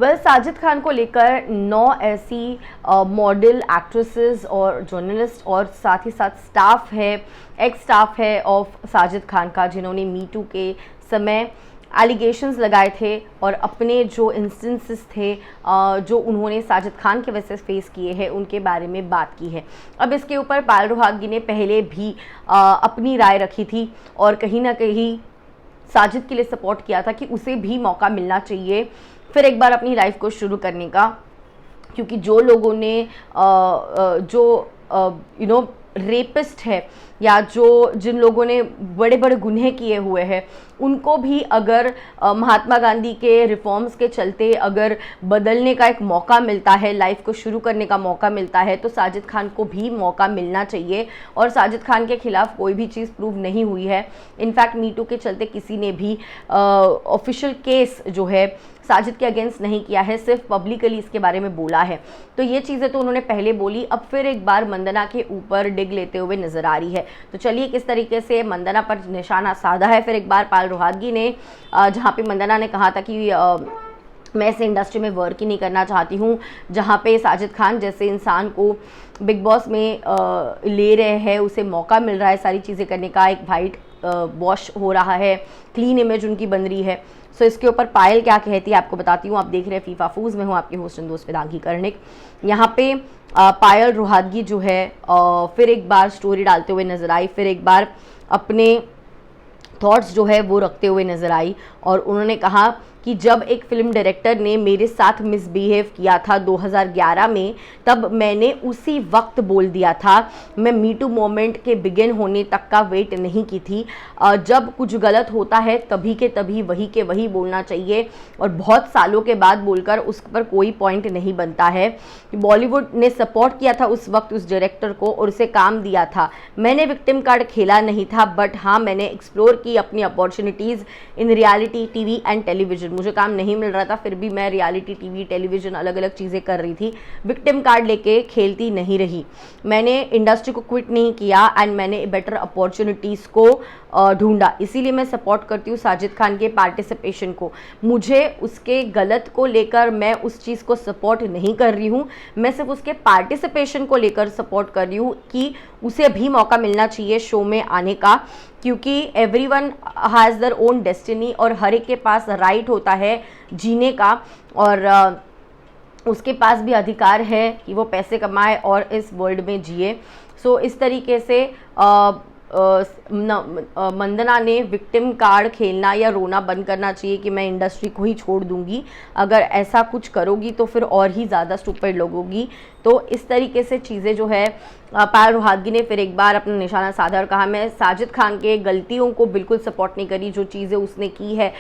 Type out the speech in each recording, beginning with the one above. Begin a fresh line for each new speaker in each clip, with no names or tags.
साजिद खान को लेकर 9 ऐसी मॉडल, एक्ट्रेसेस और जर्नलिस्ट और साथ ही साथ स्टाफ है, एक्स स्टाफ है ऑफ साजिद खान का, जिन्होंने मी टू के समय एलिगेशंस लगाए थे और अपने जो इंस्टेंसेस थे जो उन्होंने साजिद खान के वजह से फेस किए हैं उनके बारे में बात की है। अब इसके ऊपर पायल रोहातगी ने पहले भी अपनी राय रखी थी और कहीं ना कहीं साजिद के लिए सपोर्ट किया था कि उसे भी मौका मिलना चाहिए फिर एक बार अपनी लाइफ को शुरू करने का, क्योंकि जो लोगों ने जो रेपिस्ट है या जिन लोगों ने बड़े बड़े गुनहे किए हुए हैं उनको भी अगर महात्मा गांधी के रिफॉर्म्स के चलते अगर बदलने का एक मौका मिलता है, लाइफ को शुरू करने का मौका मिलता है, तो साजिद खान को भी मौका मिलना चाहिए। और साजिद खान के खिलाफ कोई भी चीज़ प्रूव नहीं हुई है। इनफैक्ट मी टू के चलते किसी ने भी ऑफिशियल केस जो है साजिद के अगेंस्ट नहीं किया है, सिर्फ पब्लिकली इसके बारे में बोला है। तो ये चीज़ें तो उन्होंने पहले बोली, अब फिर एक बार मंदना के ऊपर डिग लेते हुए नजर आ रही है। तो चलिए किस तरीके से मंदना पर निशाना साधा है फिर एक बार पायल रोहातगी ने, जहाँ पे मंदना ने कहा था कि मैं इस इंडस्ट्री में वर्क ही नहीं करना चाहती हूँ जहाँ पे साजिद खान जैसे इंसान को बिग बॉस में ले रहे हैं, उसे मौका मिल रहा है सारी चीज़ें करने का, एक वाइट वॉश हो रहा है, क्लीन इमेज उनकी बन रही है। सो इसके ऊपर पायल क्या कहती है आपको बताती हूँ। आप देख रहे हैं फीफा फूज में हूँ आपकी होस्ट एंड दोस्त वेदांगी कर्णिक। यहाँ पे पायल रोहातगी जो है फिर एक बार स्टोरी डालते हुए नजर आई, फिर एक बार अपने थॉट्स जो है वो रखते हुए नजर आई और उन्होंने कहा कि जब एक फिल्म डायरेक्टर ने मेरे साथ मिसबिहेव किया था 2011 में, तब मैंने उसी वक्त बोल दिया था। मैं मी टू मोमेंट के बिगिन होने तक का वेट नहीं की थी। जब कुछ गलत होता है तभी के तभी वही के वही बोलना चाहिए और बहुत सालों के बाद बोलकर उस पर कोई पॉइंट नहीं बनता है। बॉलीवुड ने सपोर्ट किया था उस वक्त उस डायरेक्टर को और उसे काम दिया था। मैंने विक्टिम कार्ड खेला नहीं था, बट हाँ मैंने एक्सप्लोर की अपनी opportunities in reality TV and television. मुझे काम नहीं मिल रहा था फिर भी मैं रियलिटी टीवी, टेलीविजन अलग अलग चीज़ें कर रही थी, विक्टिम कार्ड लेके खेलती नहीं रही। मैंने इंडस्ट्री को क्विट नहीं किया एंड मैंने बेटर अपॉर्चुनिटीज़ को ढूंढा। इसीलिए मैं सपोर्ट करती हूँ साजिद खान के पार्टिसिपेशन को। मुझे उसके गलत को लेकर मैं उस चीज़ को सपोर्ट नहीं कर रही हूँ, मैं सिर्फ उसके पार्टिसिपेशन को लेकर सपोर्ट कर रही हूँ कि उसे भी मौका मिलना चाहिए शो में आने का, क्योंकि everyone has their own destiny और हर एक के पास राइट होता है जीने का और उसके पास भी अधिकार है कि वो पैसे कमाए और इस वर्ल्ड में जिए। सो इस तरीके से मंदना ने विक्टिम कार्ड खेलना या रोना बंद करना चाहिए कि मैं इंडस्ट्री को ही छोड़ दूंगी, अगर ऐसा कुछ करोगी तो फिर और ही ज़्यादा स्टूपिड लोग होगी। तो इस तरीके से चीज़ें जो है पायल रोहातगी ने फिर एक बार अपना निशाना साधा और कहा मैं साजिद खान के गलतियों को बिल्कुल सपोर्ट नहीं करी, जो चीज़ें उसने की है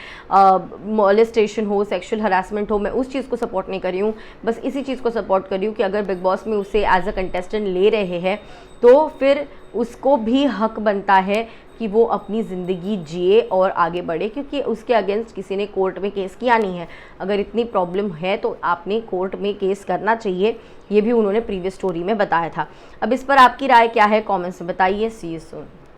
मॉलेस्टेशन हो, सेक्सुअल हरासमेंट हो, मैं उस चीज़ को सपोर्ट नहीं करी हूँ। बस इसी चीज़ को सपोर्ट करी हूँ कि अगर बिग बॉस में उसे एज अ कंटेस्टेंट ले रहे हैं तो फिर उसको भी हक बनता है कि वो अपनी ज़िंदगी जिए और आगे बढ़े, क्योंकि उसके अगेंस्ट किसी ने कोर्ट में केस किया नहीं है। अगर इतनी प्रॉब्लम है तो आपने कोर्ट में केस करना चाहिए, ये भी उन्होंने प्रीवियस स्टोरी में बताया था। अब इस पर आपकी राय क्या है कमेंट्स में बताइए। सी यू सून।